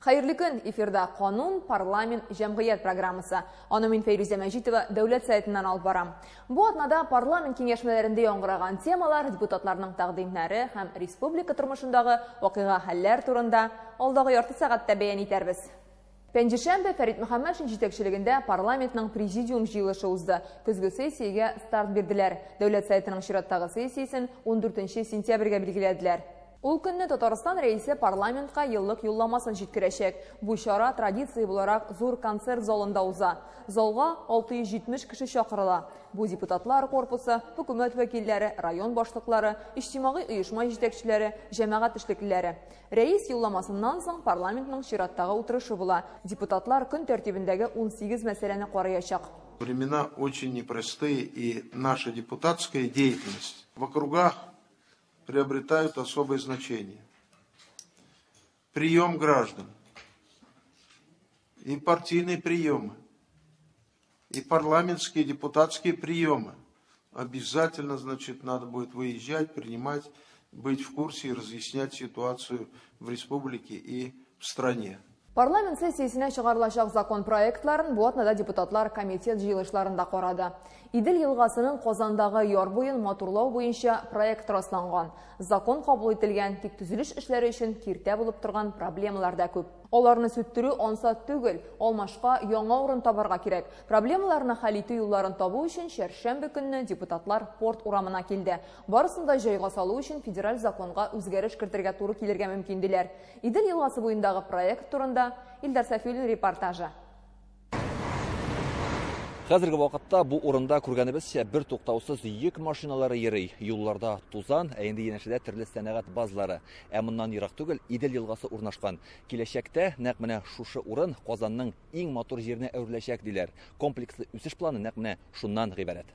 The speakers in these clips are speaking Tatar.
Хайырлы күн, эфирда Қанун, парламент, жәмғият программасы. Аны мен Фейруза Мәжитова дәулет сайтынан алып барам. Бу атнада парламент кеңешмәләрендә яңгыраган темалар, депутатларның тәкъдимнәре һәм республика тормышындагы вакыйга хәлләр турында алдагы ярты сәгатьтә бәян итәрбез. Пәнҗешәмбе Фәрит Мөхәммәтшин җитәкчелегендә парламентның президиум җыелышы узды. Көзге сессиягә старт бирделәр. Дәүләт сайтының чираттагы сессиясен 14 сентябрьгә билгеләделәр. Ул көнне Татарстан рәисе парламентка еллык юлламасын җиткерәчәк. Бу чара традиция буларак зур концерт залында уза. Залга 670 кеше чакырыла. Бу депутатлар корпусы, хөкүмәт вәкилләре, район башлыклары, иҗтимагый оешма җитәкчеләре, җәмәгать эшлеклеләре. Рәис юлламасыннан соң парламентның чираттагы утырышы була. Депутатлар көн тәртибендәге 18 мәсьәләне караячак. Времена очень непростые, и наша депутатская деятельность в округах приобретают особое значение. Прием граждан, и партийные приемы, и парламентские депутатские приемы. Обязательно, надо будет выезжать, принимать, быть в курсе и разъяснять ситуацию в республике и в стране. Парламент сессиясенә чыгарылачак закон проектларын бу атнада депутатлар комитет җыелышларында карады. Идел елгасының Казандагы яр буен матурлау буенча проект расланган. Закон кабул ителгән, тик төзелеш эшләре өчен киртә булып торган проблемалар да күп. Аларны сүттерү ансат түгел, алмашка яңа урын табарга кирәк. Проблемаларны хәл итү юлларын табу өчен шәршәмбе көнне депутатлар порт урамына килде. Барысын да җайга салу өчен федераль законга үзгәреш кертергә туры килергә мөмкин диләр. Идел елгасы буендагы проект турында Илдар Сафиуллин репортажы. Хәзерге вакытта бу урында күргәнебезчә бер туктаусыз йөк машиналары йөрий. Юлларда тузан, инде янәшәдә төрле сәнәгать базлары. Моннан ерак түгел Идел елгасы урнашкан. Киләчәктә нәкъ менә шушы урын Казанның иң матур җиренә әвереләчәк диләр. Комплекслы үсеш планы нәкъ менә шуннан гыйбарәт.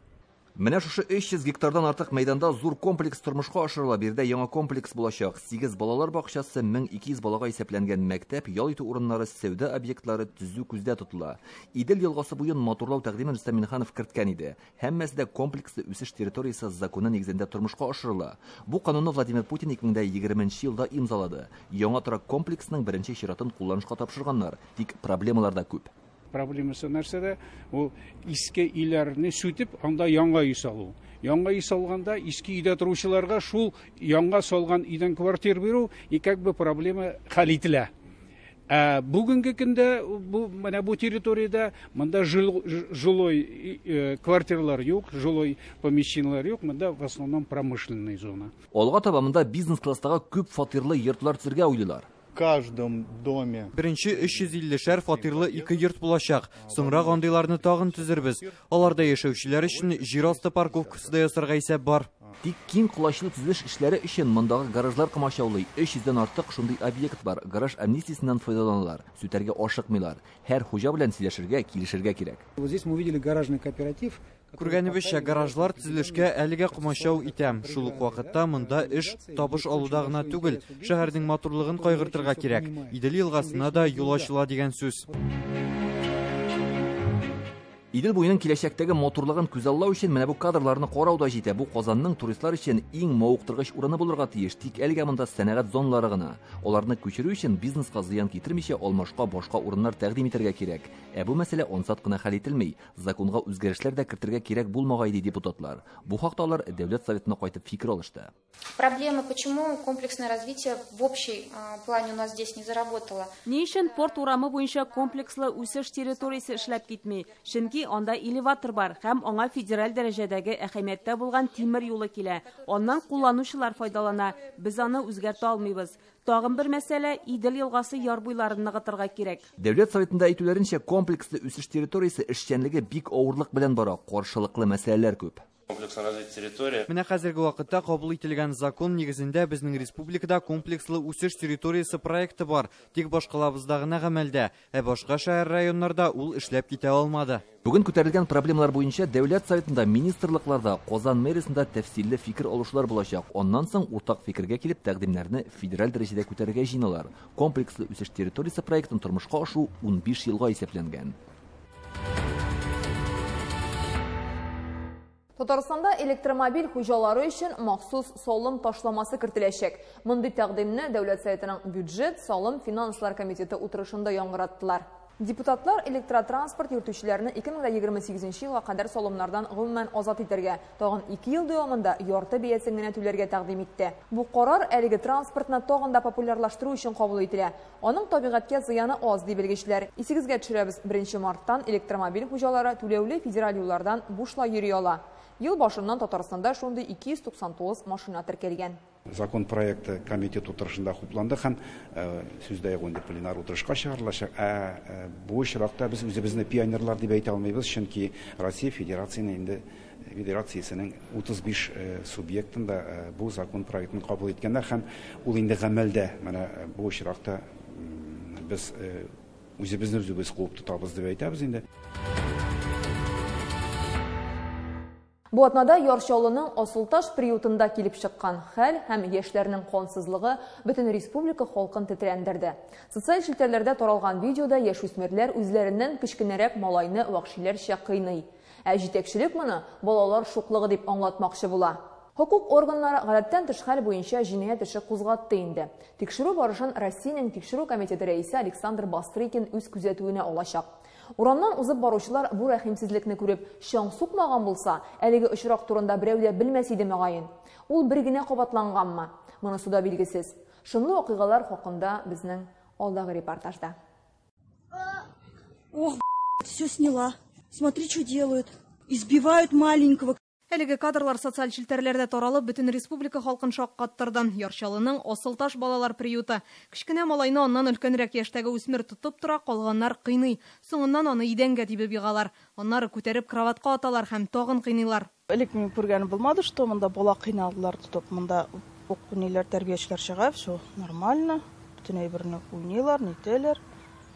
Менә шушы 300 гектардан артык мәйданда зур комплекс тормышка ашырыла. Бирдә яңа комплекс булачак. 8 балалар бакчасы, 1200 балага исәпләнгән мәктәп, ял итү урыннары, сәүдә объектлары төзү күздә тотыла. Идел елгасы буен матурлау тәкъдимен Рөстәм Миннеханов керткән иде. Һәммәсе дә комплекслы үсеш территориясе законы нигезендә тормышка ашырыла. Бу канунны Владимир Путин 2020 елда имзалады. Яңа торак комплексның беренче чиратын кулланышка тапшырганнар. Тик проблемалар да күп. Проблемасы нәрсәдә, ул иске үйләрне сүтеп, анда яңа үй салу. Яңа үй салганда иске өйдә торучыларга шул яңа салган өйдән квартира бирү как бы проблема хәл ителә. Бүгенге көндә бу территорияда монда жилой квартиралар юк, жилой помещениялар юк, монда в основном промышленная зона. Алга таба монда бизнес-класстагы күп фатирлы йортлар төзергә уйлыйлар. В каждом доме. Беренче 350 фатирлы 2 йорт булачак. Соңра андыйларны тагын төзербез. Аларда яшәүчеләр өчен җир асты парковкасы да ясарга исәп бар. Тик киң кулачлы төзелеш эшләре өчен мондагы гаражлар комачаулый. 300дән артык шундый объект бар. Гараж амнистиясеннән файдаланалар. Сүтәргә ашыкмыйлар. Һәр хуҗа белән сөйләшергә, килешергә кирәк. Вот здесь мы увидели гаражный кооператив. Күргәнебезчә, гаражлар төзелешкә әлегә комачау итәм. Шул ук вакытта монда эш табыш алуда гына түгел, шәһәрнең матурлыгын кайгыртырга кирәк. Идел елгасына да юл ачыла дигән сүз. Идел буенның киләчәктәге матурлыгын күзаллау өчен менә бу кадрларны карау да җитә. Бу Казанның туристлар өчен иң мавыктыргыч урыны булырга тиеш. Тик әлегә монда сәнәгать зоналары гына. Аларны күчерү өчен бизнеска зыян китермичә алмашка башка урыннар тәкъдим итәргә кирәк. Бу мәсьәлә ансат кына хәл ителми. Законга үзгәрешләр дә кертергә кирәк булмагай ди депутатлар. Бу хакта алар Дәүләт Советына кайтып фикер алышты. Проблема, почему комплексное развитие в общей плане у нас здесь не заработало? Ни өчен порт урамы буенча комплекслы үсеш территориясе эшләп китми? Чөнки анда элеватор бар һәм аңа федераль дәрәҗәдәге әһәмияттә булган тимер юлы килә. Аннан кулланучылар файдалана. Без аны үзгәртә алмыйбыз. Тагын бер мәсьәлә Идел елгасы яр буйларын ныгытырга кирәк. Дәүләт Советында әйтүләренчә, комплекслы үсеш территориясе эшчәнлеге бик авырлык белән бара. Каршылыклы мәсьәләләр күп. Менә хәзерге вакытта кабул ителгән закон нигезендә безнең республикада комплекслы үсеш территориясе проекты бар. Тик башкалабызда гына гамәлдә, башка шәһәр районнарда ул эшләп китә алмады. Бүген күтәрелгән проблемалар буенча Дәүләт Советында, министрлыкларда, Казан мэриясендә тәфсилле фикер алышулар булачак. Аннан соң уртак фикергә килеп тәкъдимнәрне федераль дәрәҗәдә күтәрергә җыйналар. Комплекслы үсеш территориясе проектын тормышка ашу 15 елга исәпләнгән. Татарстанда электромобиль хуҗалары өчен махсус салым ташламасы кертеләчәк. Мондый тәкъдимне Дәүләт Советының бюджет, салым, финанслар комитеты утырышында яңгыраттылар. Депутатлар электротранспорт йөртүчеләрне 2028 елга кадәр салымнардан гомумән азат итәргә, тагын 2 ел дәвамында ярты бәясен генә түләргә тәкъдим итте. Бу карар әлеге транспортны тагын да популярлаштыру өчен кабул ителә. Аның табигатькә зыяны аз ди белгечләр. Исегезгә төшерәбез, 1 марттан электромобиль хуҗалары түләүле федераль юллардан бушлай йөри ала. Ел башыннан Татарстанда шундый 299 машина теркәлгән. Закон проекты комитет утырышында хупланды һәм сүздә ягында пленар утырышка чыгарылачак. Бу очракта без үзебезне пионерлар дип әйтә алмыйбыз, чөнки Россия Федерациясенең 35 субъектында бу закон проектын кабул иткәннәр һәм ул инде гамәлдә менә бу очракта без үзебезне куып тотабыз дип әйтәбез инде. Бу атнада Ярчалының Асылташ приютында килеп чыккан хәл һәм яшьләрнең кансызлыгы бөтен республика халкын тетрәндерде. Социаль челтәрләрдә таралган видеода яшүсмерләр үзләреннән кечкенәрәк малайны вахшиләрчә кыйный. Ә җитәкчелек моны балалар шуклыгы дип аңлатмакчы була. Хокук органнары гадәттән тыш хәл буенча җинаять эше кузгатты инде. Тикшерү барышын Россиянең тикшерү комитеты рәисе Александр Бастрыкин үз күзәтүенә алачак. Урамнан узып баручылар бу рәхимсезлекне күреп чаң сукмаган булса, әлеге очрак турында берәү дә белмәс иде мөгаен. Ул бер генә кабатланганмы? Монысы да билгесез. Шунлы вакыйгалар хакында безнең алдагы репортажда. Ох, все сняла. Смотри, что делают. Избивают маленького. Әлеге кадрлар социаль челтәрләрдә таралып, бөтен республика халкын шаккаттырды. Ярчалының Асылташ балалар приюты. Кечкенә малайны аннан өлкәнрәк яшьтәге үсмер тотып тора, калганнар кыйный. Соңыннан аны идәнгә тибеп егалар. Аннары күтәреп кроватка аталар һәм тагын кыйныйлар. Элек мин күргән булмады, что монда бала кыйналдылар тотып. Монда укытучылар, тәрбиячеләр чыга, все нормально. Бөтен әйберне уйныйлар, нитәләр.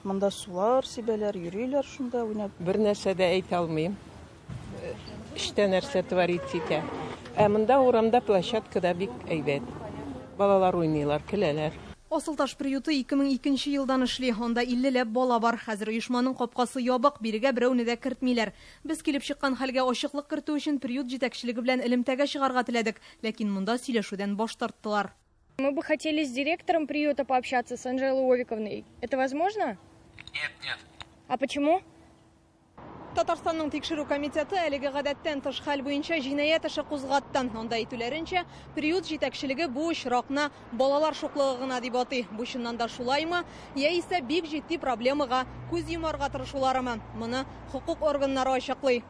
Монда сулар, сибәләр, йөриләр шунда уйнап. Бер нәрсә дә әйтә алмыйм. İşte нәрсә творится икән. Монда урамда площадкада бик әйбәт. Балалар уйныйлар, көләләр. Асылташ приюты 2002 елдан эшли. Анда 50ләп бала бар. Хәзер оешманың капкасы ябык, бирегә берәүне дә кертмиләр. Без килеп чыккан хәлгә ачыклык кертү өчен приют җитәкчелеге белән элемтәгә чыгарга теләдек, ләкин монда сөйләшүдән баш тарттылар. Мы бы хотели с директором приюта пообщаться, с Анжелой Овиковной. Это возможно? Нет. А почему? Татарстанның тикшерү комитеты әлеге гадәттән тыш хәл буенча җинаять эше кузгаттан. Анда әйтүләренчә, приют җитәкчелеге бу очракны балалар шуклыгы гына дип атый. Бу чыннан да шулаймы? Яисә бик җитди проблемага күз йомарга тырышуларымы? Моны хокук органнары ачыклый.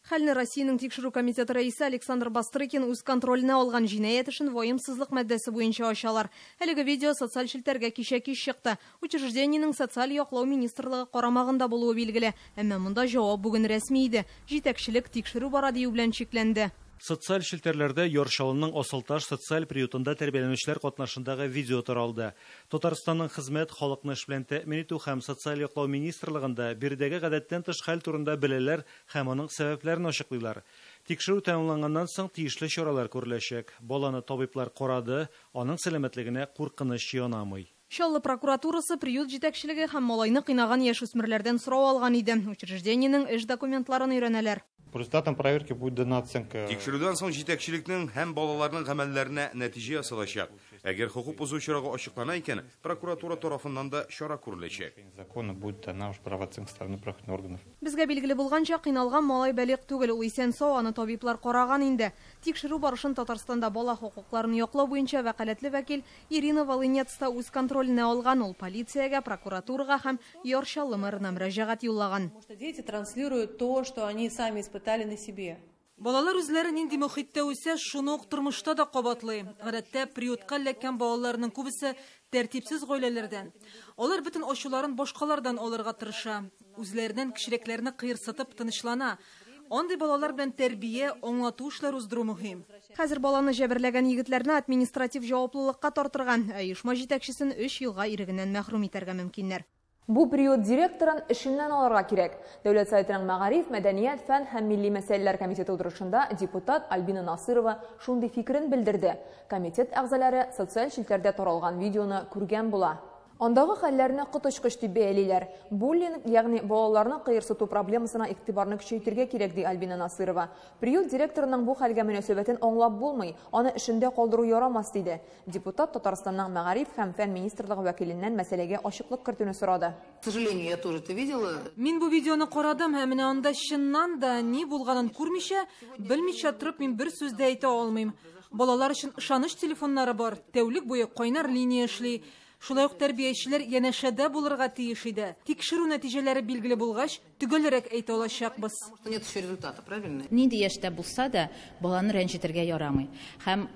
Хәлне Россиянең тикшерү комитеты рәисе Александр Бастрыкин үз контроленә алган җинаять эшен ваемсызлык матдәсе буенча ачалар. Әлеге видео социаль челтәргә кичә чыкты. Учреждениенең социаль яклау министрлыгы карамагында булуы билгеле. Әмма монда җавап бүген рәсми иде. Җитәкчелек тикшерү бара дию белән чикләнде. Социаль челтәрләрдә Ярчалының Асылташ социаль приютында тәрбияләнүчеләр катнашындагы видео таралды. Татарстанның хезмәт, халыкны эш белән тәэмин итү һәм социаль яклау министрлыгында биредәге гадәттән тыш хәл турында беләләр һәм аның сәбәпләрен ачыклыйлар. Тикшерү тәмамланганнан соң тиешле чаралар күреләчәк. Баланы табиблар карады, аның сәламәтлегенә куркыныч янамый. Чаллы прокуратурасы приют җитәкчелеге һәм малайны кыйнаган яшүсмерләрдән сорау алган иде. Учреждениенең эш документларын өйрәнәләр. По результатам проверки будет дана оценка. Тикшерүдән соң җитәкчелекнең һәм балаларның гамәлләренә нәтиҗә ясалачак. Әгәр хукук бозучыларга ачыклана икән, прокуратура тарафыннан да чара күреләчәк. Законы будет дана уж правооценка стороны правоохранительных органов. Безгә билгеле булганча, кыйналган малай бәлиг түгел, ул исән-сау, аны табиблар караган инде. Тикшерү барышын Татарстанда бала хукукларын яклау буенча вәкаләтле вәкил Ирина Волынец та үз контроленә алган. Ул полициягә, прокуратурага һәм Ярчаллы мэрына мөрәҗәгать юллаган. Дети транслируют то, что они сами испытали на себе. Балалар үзләре нинди мөхиттә үсә, шуны ук тормышта да кабатлый. Гадәттә приютка эләккән балаларның күбесе тәртипсез гаиләләрдән. Алар бөтен ачуларын башкалардан алырга тырыша. Үзләреннән кичерекләрне кыерсытып тынычлана. Андый балалар белән тәрбия, аңлату эшләре уздыру мөһим. Хәзер баланы җәберләгән егетләрне административ җаваплылыкка тартырган, оешма җитәкчесен 3 елга ирегеннән мәхрүм итәргә мөмкиннәр. Бу приют директорын эшеннән алырга кирәк. Дәүләт Советының Мәгариф, Мәдәният, фән һәм милли мәсьәләләр комитеты утырышында депутат Альбина Насырова шундый фикерен белдерде. Комитет әгъзалары социаль челтәрдә таралган видеоны күргән була. Ондагы хәлләрне коточкыч дип бәялиләр. Буллинг, ягъни балаларны кыерсыту проблемасына игътибарны көчәйтергә кирәк ди Альбина Насырова. Приют директорының бу хәлгә мөнәсәбәтен аңлап булмый, аны эшендә калдыру ярамас диде. Депутат Татарстанның Мәгариф һәм фән министрлыгы вәкиленнән мәсьәләгә ачыклык кертүне сорады. К сожалению, я тоже это видела. Мин бу видеоны карадым һәм менә анда чыннан да ни булганын күрмичә, белмичә торып мин бер сүз дә әйтә алмыйм. Балалар өчен ышаныч телефоннары бар, тәүлек буе кайнар линия эшли. Шулай ук тәрбиячеләр янәшәдә булырга тиеш иде. Тикшерү нәтиҗәләре билгеле булгач, төгәлрәк әйтә алачакбыз. Нет еще результата, правильно? Нинди яшьтә булса да, баланы рәнҗетергә ярамый. Һәм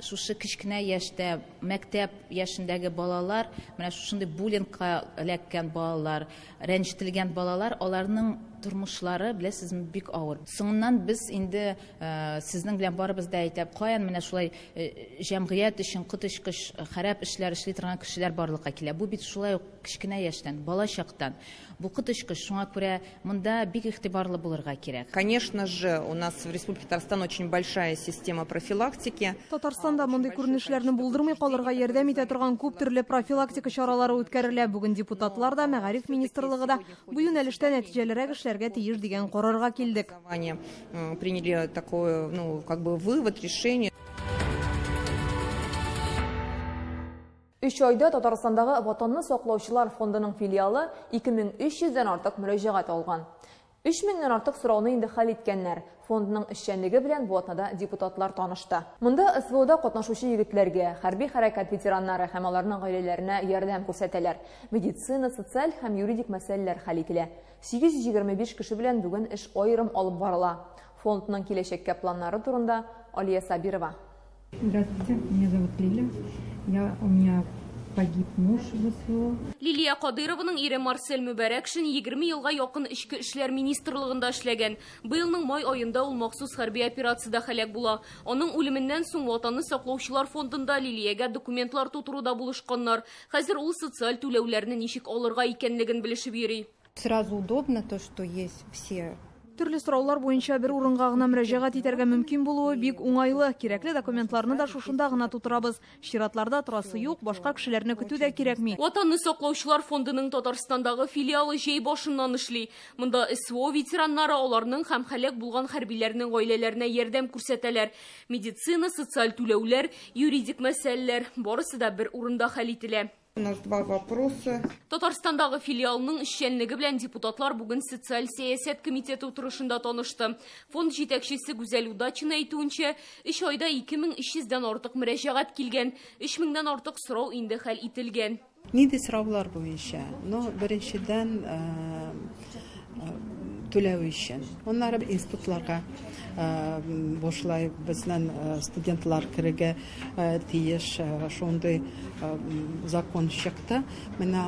шушы кичкенә яшьтә, мәктәп яшендәге балалар, менә шушындый буллингка эләккән балалар, рәнҗетелгән балалар, аларның тормышлары беләсезме бик авыр. Соңыннан без инде сезнең белән барыбыз да әйтәп, каян менә шулай җәмгыять өчен коточкыч харап эшләр эшли торган кешеләр барлыкка килә. Бу бит шулай ук кичкенә яшьтән, бала чактан. Бу коточкыч, шуңа күрә монда бик игътибарлы булырга кирәк. Конечно же, у нас в Республике Татарстан очень большая система профилактики. Татарстанда мондый күренешләрне булдырмый калырга ярдәм итә торган күп төрле профилактика чаралары үткәрелә. Бүген депутатлар да, Мәгариф министрлыгы да бу юнәлештә нәтиҗәләргә эшләргә тиеш дигән карарга килдек. Приняли такой, вывод, решение. 3 айда Татарстандагы Ватанны саклаучылар фондының филиалы 2300-дән артык мөрәҗәгать алган. 3000-дән артык сорауны инде хәл иткәннәр. Фондның эшчәнлеге белән бу атнада депутатлар танышты. Монда СВОда катнашучы егетләргә, хәрби хәрәкәт ветераннары һәм аларның гаиләләренә ярдәм күрсәтәләр. Медицина, социаль һәм юридик мәсьәләләр хәл ителә. 825 кеше белән бүген эш аерым алып барыла. Фондның киләчәккә планнары турында Алия Сабирова. Здравствуйте, меня зовут Лиля. У меня погиб муж в СВО. Лилия Кадыровның ире Марсель Мүбәрәкшин 20 елга якын Ичке эшләр министрлыгында эшләгән. Быелның май аенда ул махсус хәрби операциядә һәлак була. Аның үлеменнән соң Ватанны саклаучылар фондында Лилиягә документлар тутыруда булышканнар. Хәзер ул социаль түләүләрне ничек алырга икәнлеген белешеп йөри. Сразу удобно то, что есть все. Төрле сораулар буенча бер урынга гына мөрәҗәгать итәргә мөмкин булуы бик уңайлы. Кирәкле документларны да шушында гына тутырабыз. Чиратларда торасы юк, башка кешеләрне көтү дә кирәкми. Ватанны саклаучылар фондының Татарстандагы филиалы җәй башыннан эшли. Монда СВО ветераннары аларның һәм һәлак булган хәрбиләрнең гаиләләренә ярдәм күрсәтәләр. Медицина, социаль түләүләр, юридик мәсьәләләр барысы да бер урында хәл ителә. У нас 2 вопроса. Татарстандагы филиалның эшчәнлеге белән депутатлар бүген социаль сәясәт комитеты утырышында танышты. Фонд җитәкчесе Гүзәл Удачина әйтүенчә, 3 айда 2300-дән артык мөрәҗәгать килгән, 3000-дән артык сорау инде хәл ителгән. Нинди сораулар буенча? Беренчедән түләү өчен. Оннары институтларга бушлай безнең студентлар кирәгә тиеш шундый закон чыкты. Менә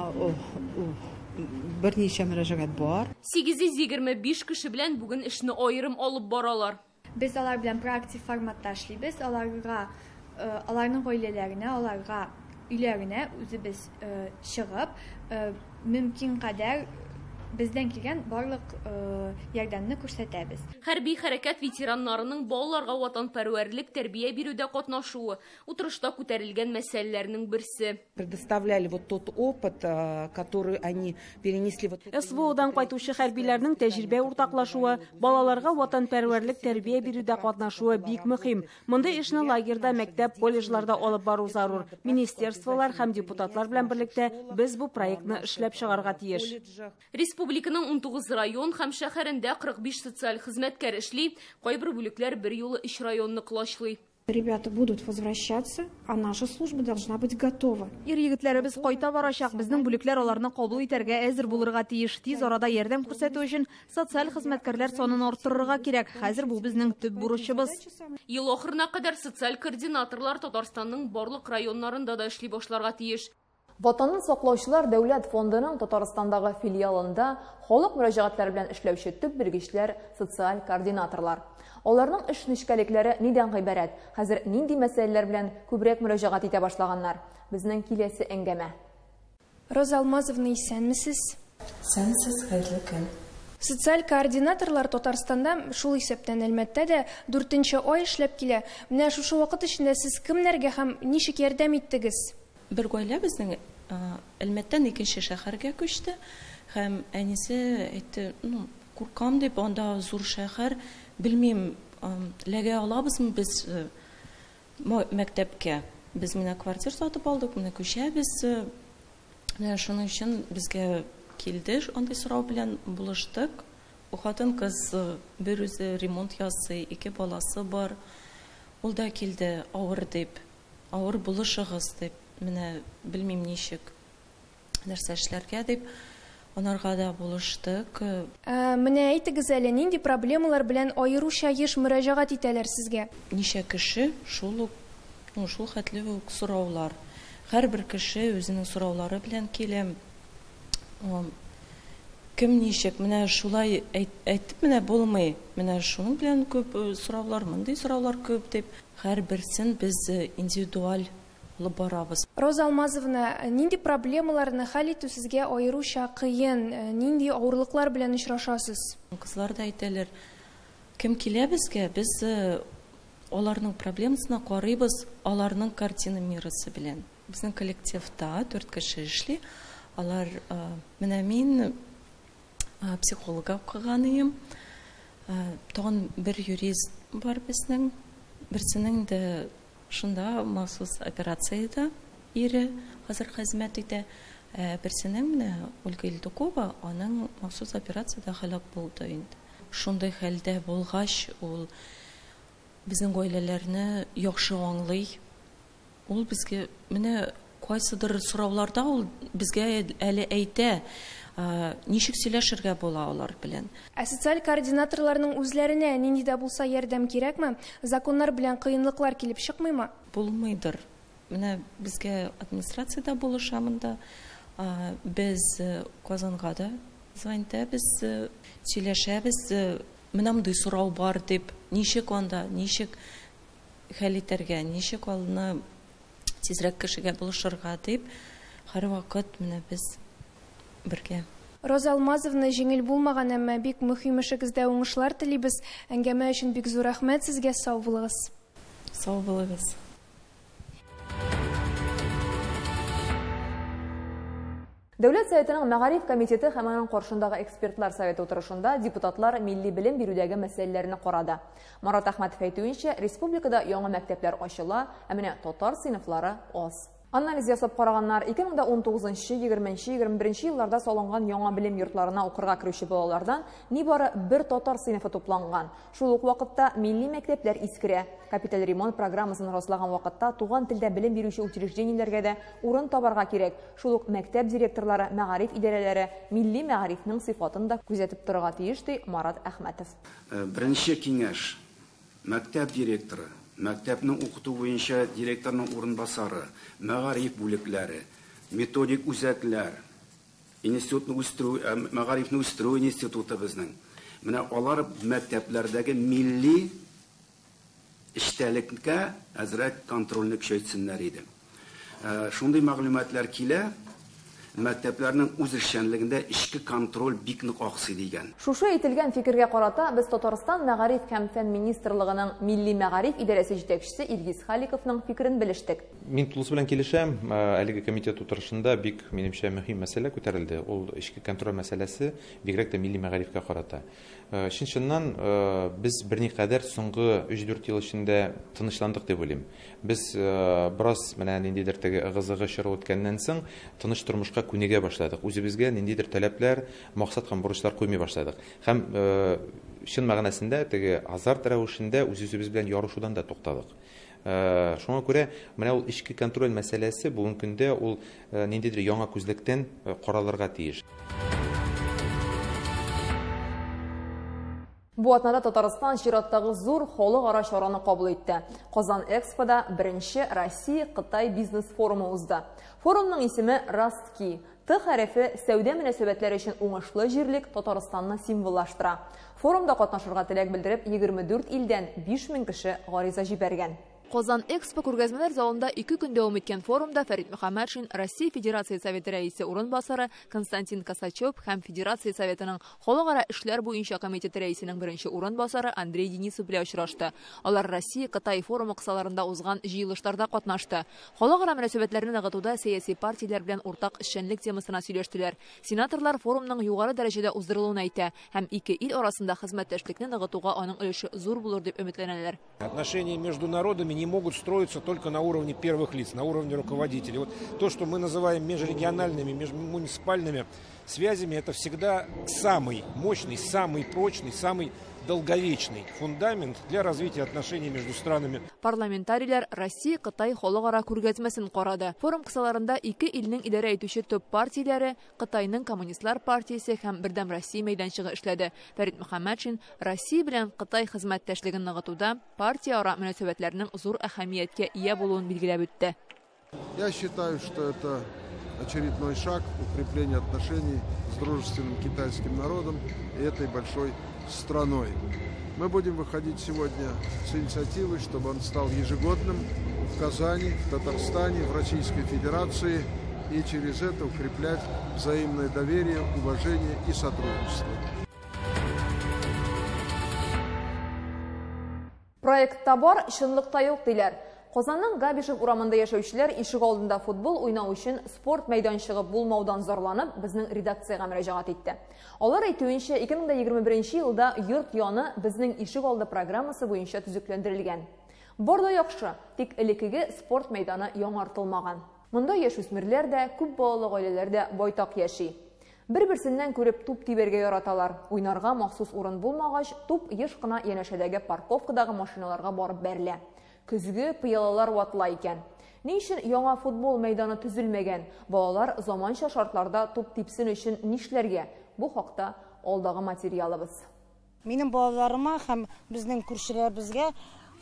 берничә мөрәҗәгать бар. 825 кеше белән бүген эшне аерым алып баралар. Без алар белән практик форматта эшлибез. Аларның гаиләләренә, аларга өйләренә үзебез чыгып, мөмкин кадәр бездән килгән барлык ярдәмне күрсәтәбез. Хәрби хәрәкәт ветераннарының балаларга ватанпәрвәрлек тәрбия бирүдә катнашуы утырышта күтәрелгән мәсьәләләрнең берсе. Предоставляли тот опыт, который они перенесли. СВОдан кайтучы хәрбиләрнең тәҗрибә уртаклашуы, балаларга ватанпәрвәрлек тәрбия бирүдә катнашуы бик мөһим. Монда эшне лагерьда, мәктәп, колледжларда алып бару зарур. Министерстволар һәм депутатлар белән берлектә без бу проектны эшләп чыгарга тиеш. Республиканың 19 район һәм шәһәрендә 45 социаль хезмәткәр эшли, кайбер бүлекләр бер юлы 3 районны кылачлый. Ребята будут возвращаться, а наша служба должна быть готова. Ир-егетләребез кайта барачак, безнең бүлекләр аларны кабул итәргә әзер булырга тиеш. Тиз арада ярдәм күрсәтү өчен социаль хезмәткәрләр санын арттырырга кирәк. Хәзер бу безнең төп бурычыбыз. Ел ахырына кадәр социаль координаторлар Татарстанның барлык районнарында да эшли башларга тиеш. Ватанны саклаучылар дәүләт фондының Татарстандагы филиалында халык мөрәҗәгатьләре белән эшләүче төп белгечләр, социаль координаторлар. Аларның эш нечкәлекләре нидән гыйбарәт? Хәзер нинди мәсьәләләр белән күбрәк мөрәҗәгать итә башлаганнар? Безнең киләсе әңгәмә. Роза Алмазовна, исәнмесез? Сәнсез, хәерле көн. Социаль координаторлар Татарстанда шул исәптән Әлмәттә дә 4-нче ай эшләп килә. Менә шушы вакыт эчендә сез кемнәргә һәм ничек ярдәм иттегез? Бер гаилә безнең Әлмәттән икенче шәһәргә күчте. Һәм әнисе әйтте, куркам дип, анда зур шәһәр, белмим, ләгә алабызмы без мәктәпкә. Без менә квартира сатып алдык, менә күчәбез. Менә шуның өчен безгә килде, андый сорау белән булыштык. У хатын кыз бер үзе ремонт ясый, 2 баласы бар. Ул да килде, авыр дип, авыр булышыгыз дип, менә белмим ничек нәрсә эшләргә дип, анарга да булыштык. Менә әйтегез әле, нинди проблемалар белән аеруча еш мөрәҗәгать итәләр сезгә? Ничә кеше шул хәтле үк сораулар. Һәрбер кеше үзенең сораулары белән килә. Кем ничек, менә шулай әйтеп менә булмый. Менә шуның белән күп сораулар, мондый сораулар күп дип, һәрберсен без индивидуаль алып барабыз. Роза Алмазовна, нинди проблемаларны хәл итү сезгә аеруча кыен, нинди авырлыклар белән очрашасыз? Кызлар да әйтәләр, кем килә безгә, без аларның проблемасына карыйбыз, аларның картина мирасы белән. Безнең коллективта 4 кеше эшли. Алар, менә мин психолога укыганым. Тагын бер юрист бар безнең. Берсенең дә шунда махсус операциядә ире хәзер хезмәт итә. Берсенең менә Ольга Ильдукова, аның махсус операциядә һәлак булды инде. Шундай хәлдә булгач, ул безнең гаиләләрне яхшы аңлый. Ул безгә менә кайсыдыр сорауларда ул безгә әле әйтә, ничек сөйләшергә була алар белән. Социаль координаторларның үзләренә нинди дә булса ярдәм кирәкме? Законнар белән кыенлыклар килеп чыкмыймы? Булмыйдыр. Менә безгә администрациядә булышамында, без Казанга да звонтабыз, сөйләшәбез, менә мондый сорау бар дип, ничек анда, ничек хәл итәргә, ничек алны тизрәк кешегә булышырга дип, һәрвакыт менә без бергә. Роза Алмазовна, җиңел булмаган, әмма бик мөһим эшегездә уңышлар телибез. Әңгәмә өчен бик зур рәхмәт сезгә, сау булыгыз. Сау булыгыз. Дәүләт Советының Мәгариф комитеты һәм аның каршындагы экспертлар советы утырышында депутатлар милли белем бирүдәге мәсьәләләрне карады. Марат Әхмәтов әйтүенчә, республикада яңа мәктәпләр ачыла, ә менә татар сыйныфлары аз. Анализ ясап караганнар 2019-20-21 елларда салынган яңа белем йортларына укырга керүче балалардан нибары бер татар сыйныфы тупланган. Шул ук вакытта милли мәктәпләр искерә. Капиталь ремонт программасын раслаган вакытта туган телдә белем бирүче учреждениеләргә дә урын табарга кирәк. Шул ук мәктәп директорлары, мәгариф идарәләре милли мәгарифның сыйфатын да күзәтеп торырга тиеш, ди Марат Әхмәтов. Беренче киңәш мәктәп директоры, мәктәпнең укыту буенча директорның урынбасары, мәгариф бүлекләре, методик үзәкләр, институтны үстерү, мәгарифны үстерү институты безнең. Менә алар мәктәпләрдәге милли эштәлеккә әзрәк контрольны көчәйтсеннәр иде. Шундый мәгълүматлар килә, мәктәпләрнең үз эшчәнлегендә ички контроль бик нык аксый дигән. Шушы әйтелгән фикергә карата без Татарстан Мәгариф һәм фән министрлыгының милли мәгариф идарәсе җитәкчесе Илгиз Халиковның фикерен белештек. Мин тулысы белән килешәм. Әлеге комитет утырышында бик минемчә мөһим мәсьәлә күтәрелде. Ул ички контроль мәсьәләсе бигрәк тә милли мәгарифкә карата. Чыннан без берникадәр соңгы 3-4 ел эчендә тынычландык дип уйлыйм. Без бераз менә ниндидер теге ыгы-зыгы чоры үткәннән соң тыныч тормышка күнегә башладык. Үзебезгә ниндидер таләпләр, максат һәм бурычлар куймый башладык. Һәм чын мәгънәсендә теге азарт рәвешендә үзебез белән ярышудан да туктадык. Шуңа күрә менә ул ички контроль мәсьәләсе бүгенге көндә ул ниндидер яңа күзлектән каралырга тиеш. Бу атнада Татарстан чираттагы зур халыкара чараны кабул итте. Казан Экспода беренче Россия-Кытай бизнес форумы узды. Форумның исеме Растки. Т хәрефе сәүдә мөнәсәбәтләре өчен уңышлы җирлек Татарстанны символлаштыра. Форумда катнашырга теләк белдереп 24 илдән 5000 кеше гариза җибәргән. Qozan Экспо күргәзмәләр залында 2 көн дәвам иткән форумда Фәрит Мөхәммәтшин, Россия Федерация Советы рәисе урынбасары Константин Косачев һәм Федерация Советының халыкара эшләр буенча комитеты рәисенең беренче урынбасары Андрей Денисов белән очрашты. Алар Россия-Кытай форумы кысаларында узган җыелышларда катнашты. Халыкара мөнәсәбәтләрне ныгытуда сәяси партияләр белән уртак эшчәнлек темасына сөйләштеләр. Сенаторлар форумның югары дәрәҗәдә уздырылуын әйтә һәм ике ил арасында хезмәттәшлекне ныгытуга аның өлеше зур булыр дип үмитләнәләр. Отношения между народами не могут строиться только на уровне первых лиц, на уровне руководителей. Вот то, что мы называем межрегиональными, межмуниципальными связями, это всегда самый мощный, самый прочный, самый долговечный фундамент для развития отношений между странами. Парламентарийлар Россия-Кытай халыкара күргәзмәсен карады. Форум кысаларында ике илнең идарә итүче төп партияләре, Кытайның Коммунистлар партиясе һәм Бердәм Россия мәйданчыгы эшләде. Фәрит Мөхәммәтшин Россия белән Кытай хезмәттәшлеген ныгытуда партия-ара мөнәсәбәтләрнең зур әһәмияткә ия булуын билгеләп үтте. Я считаю, что это очередной шаг укрепления отношений с дружественным китайским народом и этой большой страной. Мы будем выходить сегодня с инициативой, чтобы он стал ежегодным в Казани, в Татарстане, в Российской Федерации и через это укреплять взаимное доверие, уважение и сотрудничество. Проект табар, чынлыкта юк диләр. Казанның Габишев урамында яшәүчеләр ишек алдында футбол уйнау өчен спорт мәйданчыгы булмаудан зарланып, безнең редакциягә мөрәҗәгать итте. Алар әйтүенчә, 2021 елда йорт яны безнең ишек алды программасы буенча төзекләндерелгән. Борда яхшы, тик элекеге спорт мәйданы яңартылмаган. Монда яшүсмерләр дә, күп балалы гаиләләр дә байтак яши. Бер-берсеннән күреп туп тибәргә яраталар. Уйнарга махсус урын булмагач, туп еш кына янәшәдәге парковкадагы машиналарга барып бәрелә. Көзге пыялалар ватыла икән. Ни өчен яңа футбол мәйданы төзелмәгән? Балалар заманча шартларда туп типсен өчен нишләргә? Бу хакта алдагы материалыбыз. Минем балаларыма һәм безнең күршеләребезгә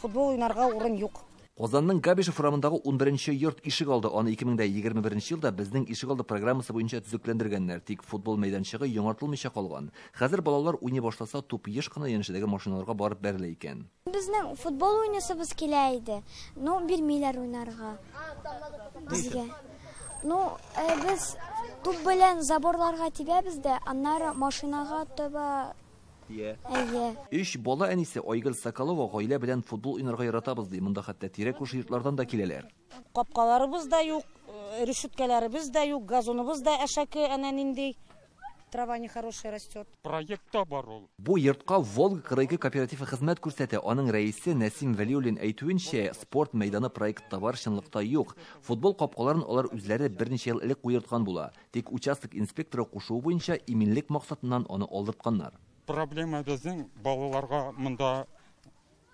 футбол уйнарга урын юк. Казанның Габишев урамындагы 11-нче йорт ишек алды. Аны 2021 елда безнең ишек алды программасы буенча төзекләндергәннәр. Тик футбол мәйданчыгы яңартылмыйча калган. Хәзер балалар уйный башласа, туп еш кына янәшәдәге машиналарга барып бәрелә икән. Безнең футбол уйнасыбыз килә иде. Бирмиләр уйнарга. Безгә. Без туп белән заборларга тибәбез дә, аннары машинага таба. Өч бала әнисе Айгөл Соколова гаилә белән футбол уйнарга яратабыз ди. Монда хәтта тирә күрше йортлардан да киләләр. Капкаларыбыз да юк, решеткаларыбыз да юк, газоныбыз да әшәке, әнә нинди. Трава нехорошая растет. Проектта бар ул. Бу йортка Волга крайгы кооперативы хезмәт күрсәтә. Аның рәисе Нәсим Вәлиуллин әйтүенчә, спорт мәйданы проектта бар, чынлыкта юк. Футбол капкаларын алар үзләре берничә ел элек куерткан була. Тик участок инспекторы кушуы буенча иминлек максатыннан аны алдыртканнар. Проблема безнең балаларга монда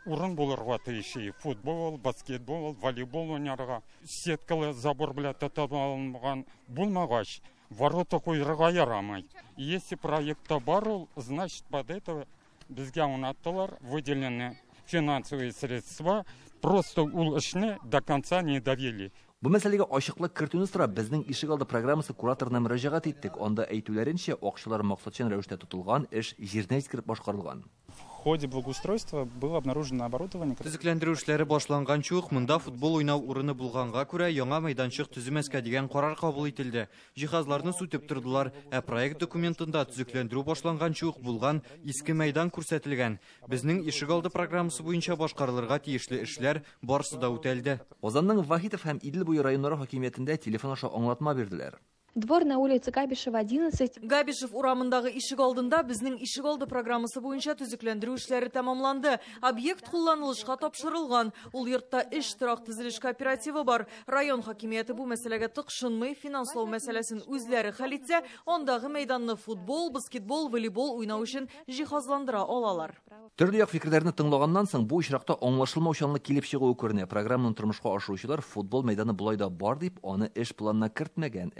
урын булырга тиеш. Футбол, баскетбол, волейбол уйнарга, сеткалы забор белән тоталмаган булмагач, ворота куярга ярамый. Если проектта бар ул, значит под это безгә унаттылар, выделены финансовые средства, просто ул эшне до конца не довели. Бу мәсьәләгә ачыклык кертүне сорап, безнең ишек алды программасы кураторына мөрәҗәгать иттек. Анда әйтүләренчә, акчалар максатчан рәвештә тотылган, эш җиренә искереп башкарылган. В ходе благоустройства было обнаружено оборудование. Төзекләндерү эшләре башланганчы ук монда футбол уйнау урыны булганга күрә яңа мәйданчык төземәскә дигән карар кабул ителде. Җиһазларны сүтеп тордылар, проект документында төзекләндерү башланганчы ук булган иске мәйдан күрсәтелгән. Безнең ишек алды программасы буенча башкарылырга тиешле эшләр барысы да үтәлде. Казанның Вахитов һәм Идел буе районнары хакимиятендә телефон аша аңлатма бирделәр. Двор на улице Габишева 11. Габишев урамындагы ишек алдында безнең ишек алды программасы буенча төзекләндерү эшләре тәмамланды. Объект кулланылышка тапшырылган. Ул йортта эш торак төзелеш кооперативы бар. Район хакимияте бу мәсьәләгә тыкшынмый, финанслау мәсьәләсен үзләре хәл итсә, андагы мәйданны футбол, баскетбол, волейбол уйнау өчен җиһазландыра алалар. Төрле як фикерләрне тыңлаганнан соң бу очракта аңлашылмаучанлык килеп чыгуы күренә. Программаның тормышка ашыручылар футбол мәйданы булай да бар дип, аны эш планына кертмәгән.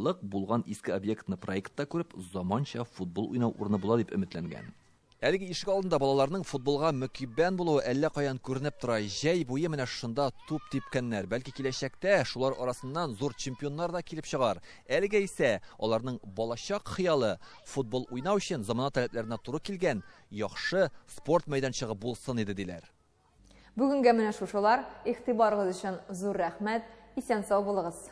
Халык булган иске объектны проектта күреп, заманча футбол уйнау урыны була дип өметләнгән. Әлеге ишек алдында балаларның футболга мөкиббән булуы әллә каян күренеп тора. Җәй буе менә шунда туп типкәннәр. Бәлки киләчәктә шулар арасыннан зур чемпионнар да килеп чыгар. Әлегә исә аларның балачак хыялы футбол уйнау өчен замана таләпләренә туры килгән яхшы спорт мәйданчыгы булсын иде диләр. Бүгінгі менә шушылар, ихтибарығыз үшін зур рәхмәт, исән сау булыгыз.